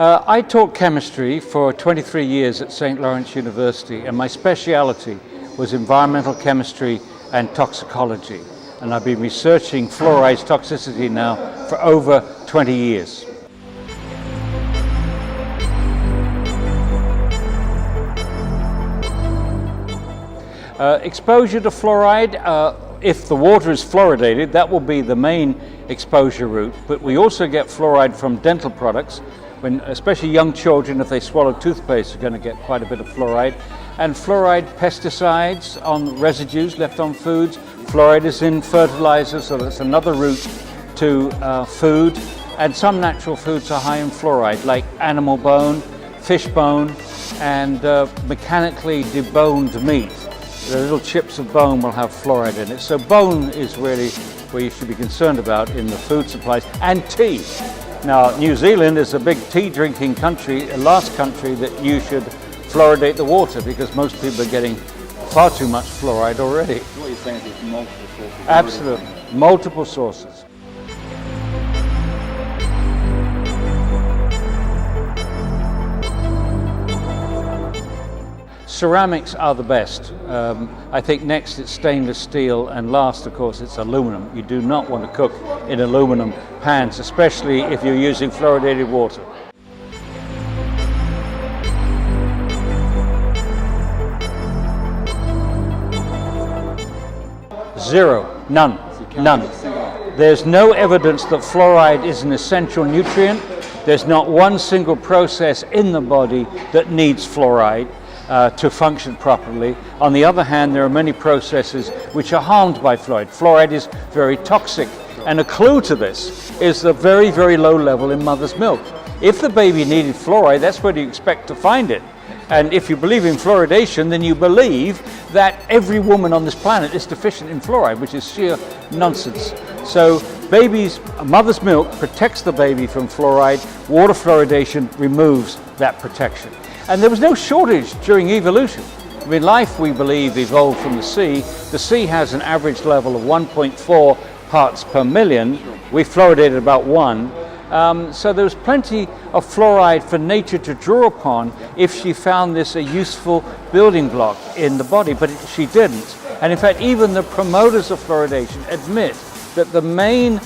I taught chemistry for 23 years at Zane Lawrence University, and my speciality was environmental chemistry and toxicology. And I've been researching fluoride's toxicity now for over 20 years. Exposure to fluoride, if the water is fluoridated, that will be the main exposure route, but we also get fluoride from dental products, when especially young children, if they swallow toothpaste, are going to get quite a bit of fluoride. And fluoride pesticides on residues left on foods. Fluoride is in fertilizers, so that's another route to food. And some natural foods are high in fluoride, like animal bone, fish bone, and mechanically deboned meat. The little chips of bone will have fluoride in it. So bone is really where you should be concerned about in the food supplies. And tea. Now, New Zealand is a big tea drinking country, the last country that you should fluoridate the water, because most people are getting far too much fluoride already. What you're saying is there's multiple sources. Absolutely, multiple sources. Ceramics are the best. I think next it's stainless steel, and last, of course, it's aluminum. You do not want to cook in aluminum pans, especially if you're using fluoridated water. Zero, none. There's no evidence that fluoride is an essential nutrient. There's not one single process in the body that needs fluoride to function properly. On the other hand, there are many processes which are harmed by fluoride. Fluoride is very toxic, and a clue to this is the very, very low level in mother's milk. If the baby needed fluoride, that's where you expect to find it. And if you believe in fluoridation, then you believe that every woman on this planet is deficient in fluoride, which is sheer nonsense. So mother's milk protects the baby from fluoride. Water fluoridation removes that protection. And there was no shortage during evolution. I mean, life, we believe, evolved from the sea. The sea has an average level of 1.4 parts per million. We fluoridated about 1. So there was plenty of fluoride for nature to draw upon if she found this a useful building block in the body, but she didn't. And in fact, even the promoters of fluoridation admit that the main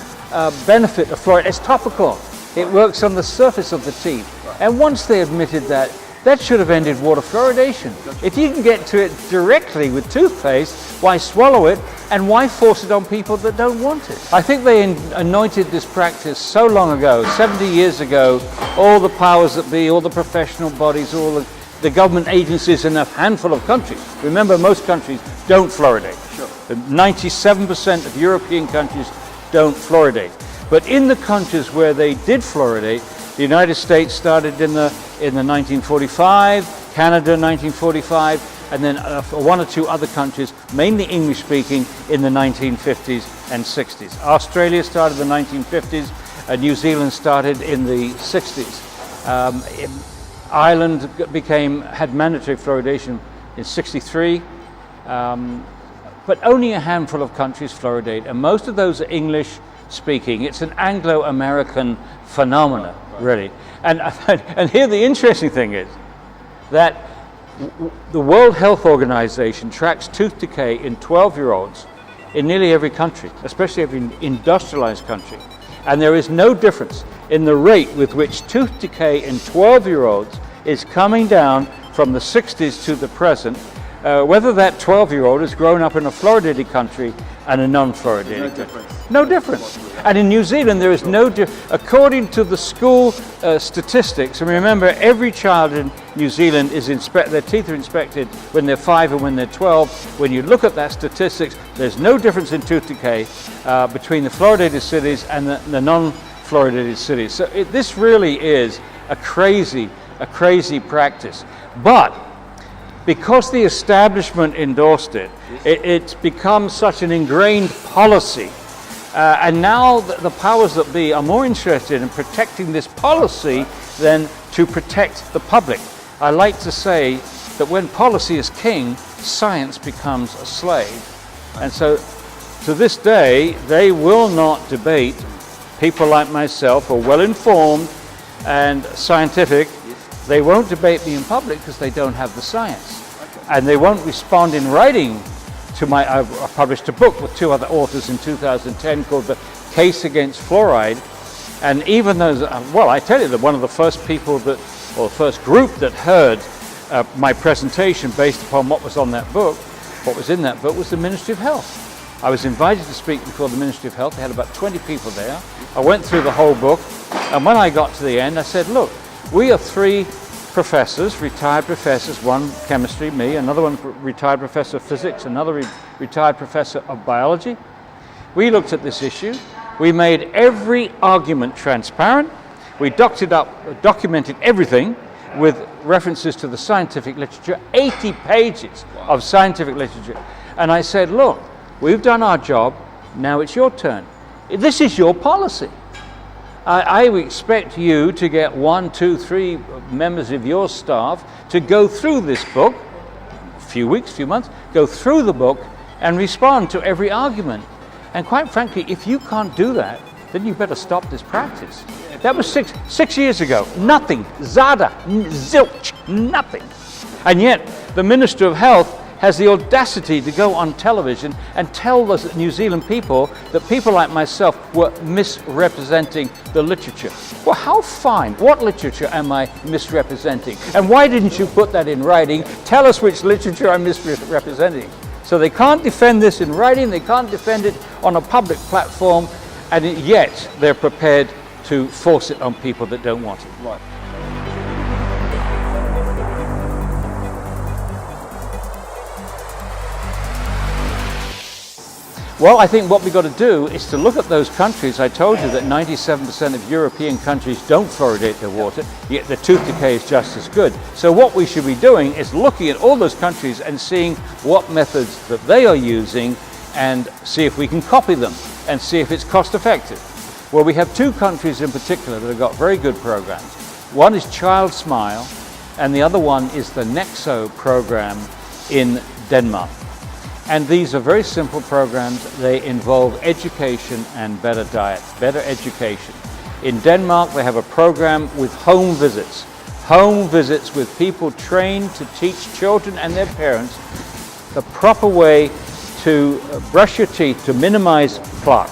benefit of fluoride is topical. It works on the surface of the teeth. And once they admitted that, that should have ended water fluoridation. If you can get to it directly with toothpaste, why swallow it, and why force it on people that don't want it? I think they anointed this practice so long ago, 70 years ago. All the powers that be, all the professional bodies, all the government agencies in a handful of countries. Remember, most countries don't fluoridate. Sure. 97% of European countries don't fluoridate. But in the countries where they did fluoridate, the United States started in the 1945, Canada 1945, and then one or two other countries, mainly English-speaking, in the 1950s and 60s. Australia started in the 1950s, and New Zealand started in the 60s. Ireland had mandatory fluoridation in 63, but only a handful of countries fluoridate, and most of those are English-speaking. It's an Anglo-American phenomenon. Really. And here the interesting thing is that the World Health Organization tracks tooth decay in 12-year-olds in nearly every country, especially every industrialized country. And there is no difference in the rate with which tooth decay in 12-year-olds is coming down from the 60s to the present, whether that 12-year-old has grown up in a fluoridated country and a non-fluoridated country. No difference. And in New Zealand, there is no difference. According to the school statistics, and remember, every child in New Zealand their teeth are inspected when they're 5 and when they're 12. When you look at that statistics, there's no difference in tooth decay between the fluoridated cities and the non-fluoridated cities. So this really is a crazy practice. But because the establishment endorsed it, it's become such an ingrained policy. And now the powers that be are more interested in protecting this policy than to protect the public. I like to say that when policy is king, science becomes a slave. And so to this day, they will not debate people like myself who are well informed and scientific, they won't debate me in public because they don't have the science. And they won't respond in writing to I published a book with 2 other authors in 2010 called The Case Against Fluoride. And even those, well, I tell you that one of the first people that, or the first group that heard my presentation based upon what was on that book, what was in that book, was the Ministry of Health. I was invited to speak before the Ministry of Health. They had about 20 people there. I went through the whole book, and when I got to the end, I said, look, we are 3 professors, retired professors, one chemistry, me, another one retired professor of physics, another retired professor of biology. We looked at this issue. We made every argument transparent. We documented everything with references to the scientific literature, 80 pages of scientific literature. And I said, look, we've done our job, now it's your turn. This is your policy. I expect you to get 1, 2, 3 members of your staff to go through this book, a few weeks, few months, go through the book and respond to every argument. And quite frankly, if you can't do that, then you better stop this practice. That was six years ago. Nothing, zada, zilch, nothing. And yet, the Minister of Health has the audacity to go on television and tell the New Zealand people that people like myself were misrepresenting the literature. Well, how fine? What literature am I misrepresenting? And why didn't you put that in writing? Tell us which literature I'm misrepresenting. So they can't defend this in writing, they can't defend it on a public platform, and yet they're prepared to force it on people that don't want it. Right. Well, I think what we've got to do is to look at those countries. I told you that 97% of European countries don't fluoridate their water, yet the tooth decay is just as good. So what we should be doing is looking at all those countries and seeing what methods that they are using and see if we can copy them and see if it's cost effective. Well, we have 2 countries in particular that have got very good programs. One is Child Smile and the other one is the Nexo program in Denmark. And these are very simple programs. They involve education and better diet, better education. In Denmark, they have a program with home visits with people trained to teach children and their parents the proper way to brush your teeth to minimize plaque.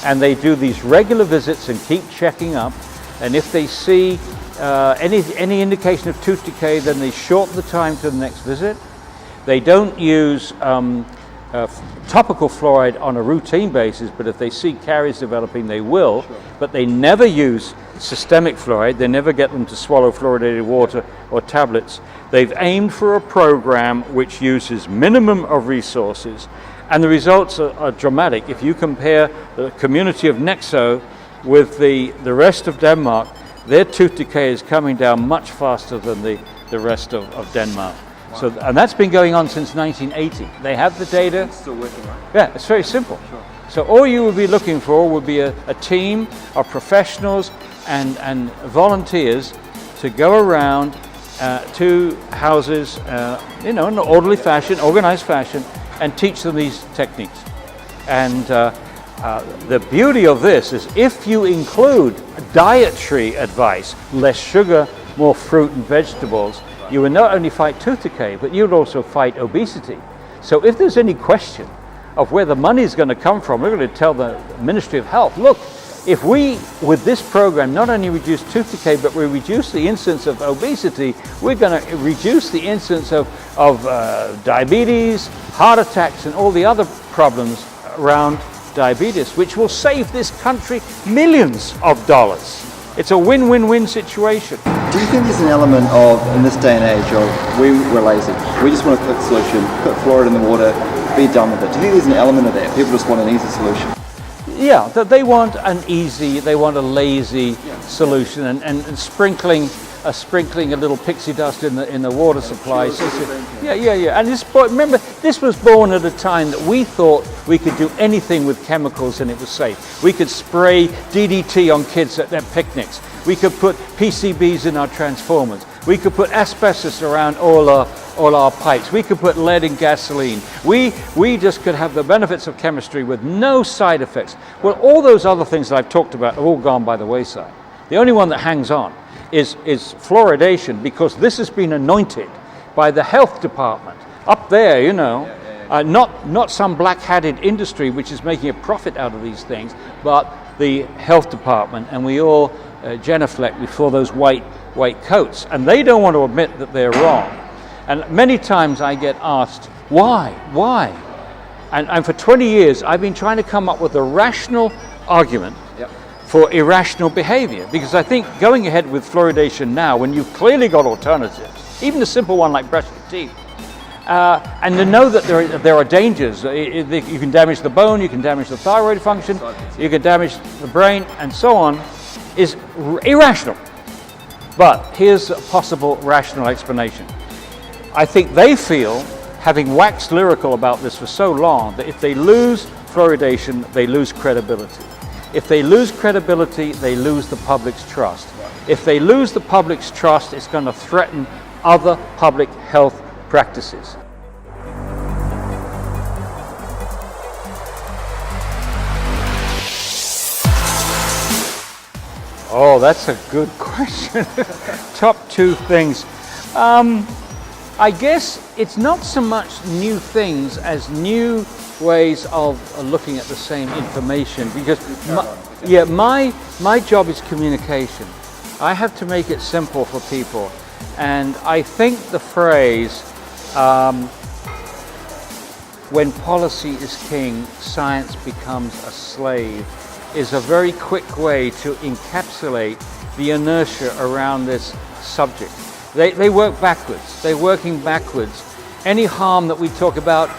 And they do these regular visits and keep checking up. And if they see any indication of tooth decay, then they shorten the time to the next visit. They don't use topical fluoride on a routine basis, but if they see caries developing, they will. Sure. But they never use systemic fluoride. They never get them to swallow fluoridated water or tablets. They've aimed for a program which uses minimum of resources, and the results are dramatic. If you compare the community of Nexo with the rest of Denmark, their tooth decay is coming down much faster than the rest of Denmark. Wow. So, and that's been going on since 1980. They have the data. It's still working, right? Yeah, it's very simple. Sure. So all you would be looking for would be a team of professionals and volunteers to go around to houses, in an orderly fashion, organized fashion, and teach them these techniques. And the beauty of this is if you include dietary advice, less sugar, more fruit and vegetables, you will not only fight tooth decay, but you would also fight obesity. So if there's any question of where the money is going to come from, we're going to tell the Ministry of Health, look, if we, with this program, not only reduce tooth decay, but we reduce the incidence of obesity, we're going to reduce the incidence of diabetes, heart attacks, and all the other problems around diabetes, which will save this country millions of dollars. It's a win-win-win situation. Do you think there's an element of, in this day and age, of we're lazy, we just want a quick solution, put fluoride in the water, be done with it? Do you think there's an element of that? People just want an easy solution? Yeah, they want a lazy solution, and sprinkling a little pixie dust in the water supply. Yeah. And remember, this was born at a time that we thought we could do anything with chemicals and it was safe. We could spray DDT on kids at their picnics. We could put PCBs in our transformers. We could put asbestos around all our pipes. We could put lead in gasoline. We just could have the benefits of chemistry with no side effects. Well, all those other things that I've talked about have all gone by the wayside. The only one that hangs on is fluoridation, because this has been anointed by the health department up there, you know. Not some black-hatted industry which is making a profit out of these things, but the health department, and we all genuflect before those white coats, and they don't want to admit that they're wrong. And many times I get asked, why? And for 20 years I've been trying to come up with a rational argument for irrational behavior, because I think going ahead with fluoridation now, when you've clearly got alternatives, even a simple one like brushing teeth, and to know that there are dangers. You can damage the bone, you can damage the thyroid function, you can damage the brain, and so on, is irrational. But here's a possible rational explanation. I think they feel, having waxed lyrical about this for so long, that if they lose fluoridation, they lose credibility. If they lose credibility, they lose the public's trust. If they lose the public's trust, it's going to threaten other public health practices. Oh, that's a good question. Top two things. I guess it's not so much new things as new ways of looking at the same information, because my job is communication. I have to make it simple for people, and I think the phrase when policy is king, science becomes a slave is a very quick way to encapsulate the inertia around this subject. They work backwards. They're working backwards. Any harm that we talk about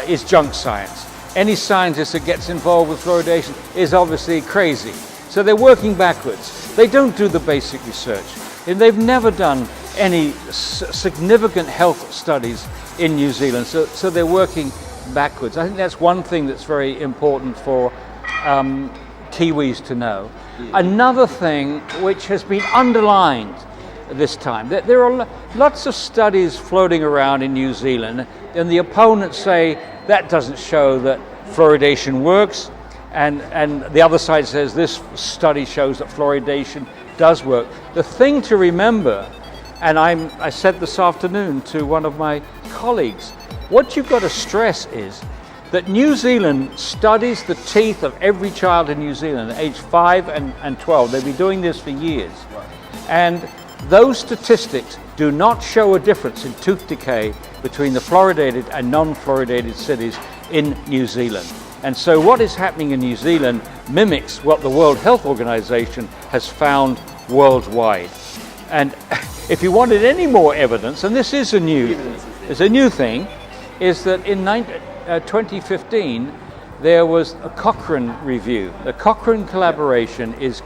is junk science. Any scientist that gets involved with fluoridation is obviously crazy. So they're working backwards. They don't do the basic research. And they've never done any significant health studies in New Zealand. So they're working backwards. I think that's one thing that's very important for Kiwis to know. Another thing which has been underlined this time, there are lots of studies floating around in New Zealand, and the opponents say that doesn't show that fluoridation works, and the other side says this study shows that fluoridation does work. The thing to remember, and I said this afternoon to one of my colleagues, what you've got to stress is that New Zealand studies the teeth of every child in New Zealand at age 5 and 12. They've been doing this for years. And those statistics do not show a difference in tooth decay between the fluoridated and non-fluoridated cities in New Zealand. And so what is happening in New Zealand mimics what the World Health Organization has found worldwide. And if you wanted any more evidence, and this is a new thing, is that in 2015 there was a Cochrane review. The Cochrane collaboration is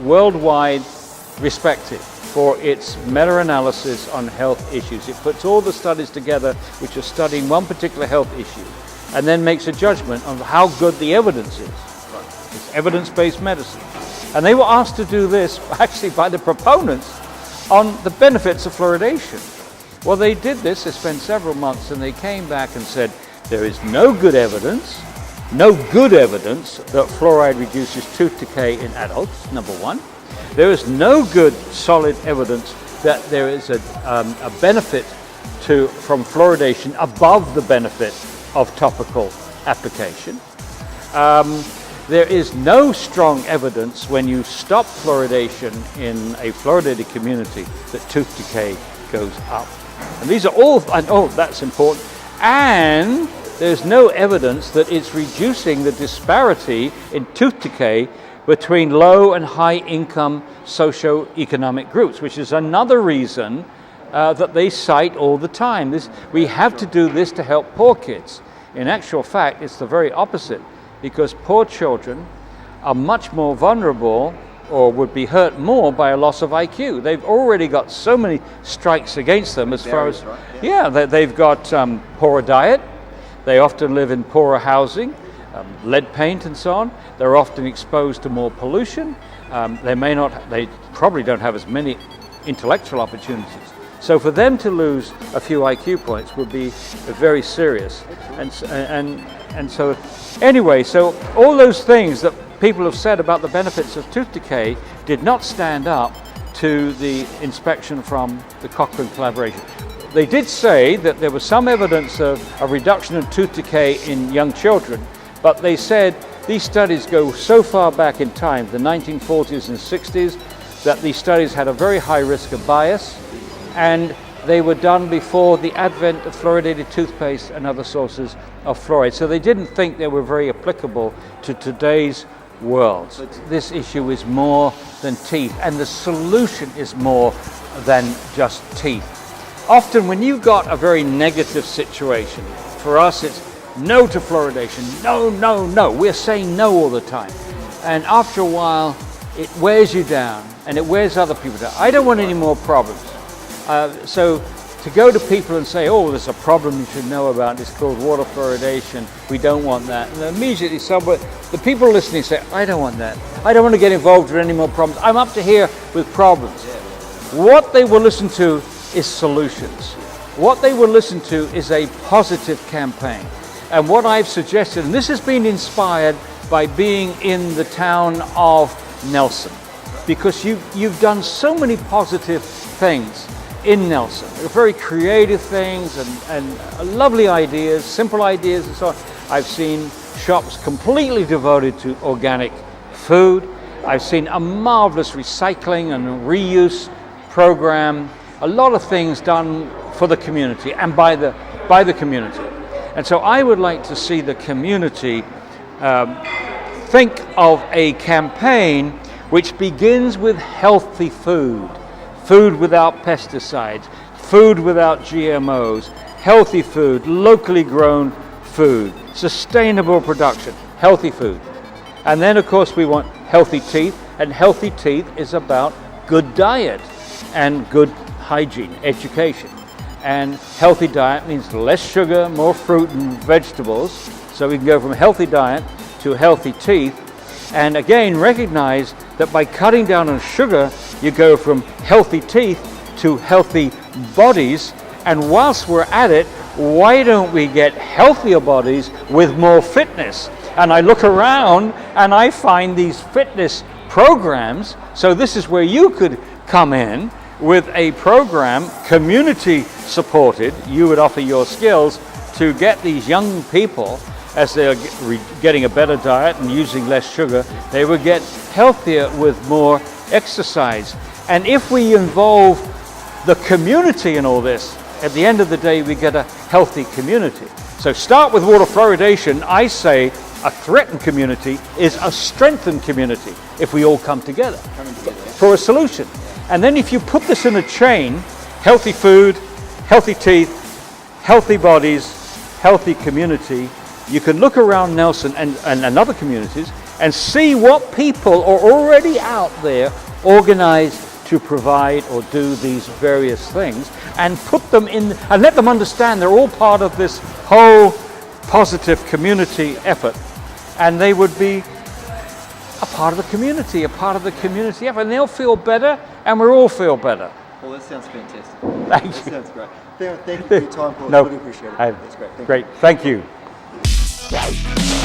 worldwide respected for its meta-analysis on health issues. It puts all the studies together which are studying one particular health issue, and then makes a judgment on how good the evidence is. It's evidence-based medicine. And they were asked to do this actually by the proponents on the benefits of fluoridation. Well, they did this, they spent several months, and they came back and said there is no good evidence that fluoride reduces tooth decay in adults, number one. There is no good solid evidence that there is a benefit from fluoridation above the benefit of topical application. There is no strong evidence when you stop fluoridation in a fluoridated community that tooth decay goes up. And these are all, that's important. And there's no evidence that it's reducing the disparity in tooth decay between low and high income socio-economic groups, which is another reason that they cite all the time. We have to do this to help poor kids. In actual fact, it's the very opposite, because poor children are much more vulnerable or would be hurt more by a loss of IQ. They've already got so many strikes against them as far as, they've got poorer diet, they often live in poorer housing, lead paint and so on. They're often exposed to more pollution. They probably don't have as many intellectual opportunities. So for them to lose a few IQ points would be very serious. And so anyway, so all those things that people have said about the benefits of tooth decay did not stand up to the inspection from the Cochrane collaboration. They did say that there was some evidence of a reduction in tooth decay in young children, but they said these studies go so far back in time, the 1940s and 60s, that these studies had a very high risk of bias, and they were done before the advent of fluoridated toothpaste and other sources of fluoride. So they didn't think they were very applicable to today's world. This issue is more than teeth, and the solution is more than just teeth. Often when you've got a very negative situation, for us it's no to fluoridation, no, no, no. We're saying no all the time. And after a while, it wears you down, and it wears other people down. I don't want any more problems. So to go to people and say, oh, there's a problem you should know about, it's called water fluoridation, we don't want that. And immediately the people listening say, I don't want that. I don't want to get involved with any more problems. I'm up to here with problems. What they will listen to is solutions. What they will listen to is a positive campaign. And what I've suggested, and this has been inspired by being in the town of Nelson, because you've done so many positive things in Nelson. Very creative things and lovely ideas, simple ideas and so on. I've seen shops completely devoted to organic food. I've seen a marvelous recycling and reuse program. A lot of things done for the community and by the community. And so I would like to see the community think of a campaign which begins with healthy food. Food without pesticides, food without GMOs, healthy food, locally grown food, sustainable production, healthy food. And then of course we want healthy teeth, and healthy teeth is about good diet and good hygiene, education. And healthy diet means less sugar, more fruit and vegetables. So we can go from a healthy diet to healthy teeth. And again, recognize that by cutting down on sugar, you go from healthy teeth to healthy bodies. And whilst we're at it, why don't we get healthier bodies with more fitness? And I look around and I find these fitness programs. So this is where you could come in with a program, community supported. You would offer your skills to get these young people, as they're getting a better diet and using less sugar, they would get healthier with more exercise. And if we involve the community in all this, at the end of the day, we get a healthy community. So start with water fluoridation. I say a threatened community is a strengthened community if we all come together for a solution. And then if you put this in a chain, healthy food, healthy teeth, healthy bodies, healthy community, you can look around Nelson and other communities and see what people are already out there organized to provide or do these various things, and put them in and let them understand they're all part of this whole positive community effort, and they would be a part of the community effort, and they'll feel better and we'll all feel better. Well, that sounds fantastic. Thank you. That sounds great. Thank you for your time, Paul. No, Really appreciate it. I That's great. Thank you. Great, thank you.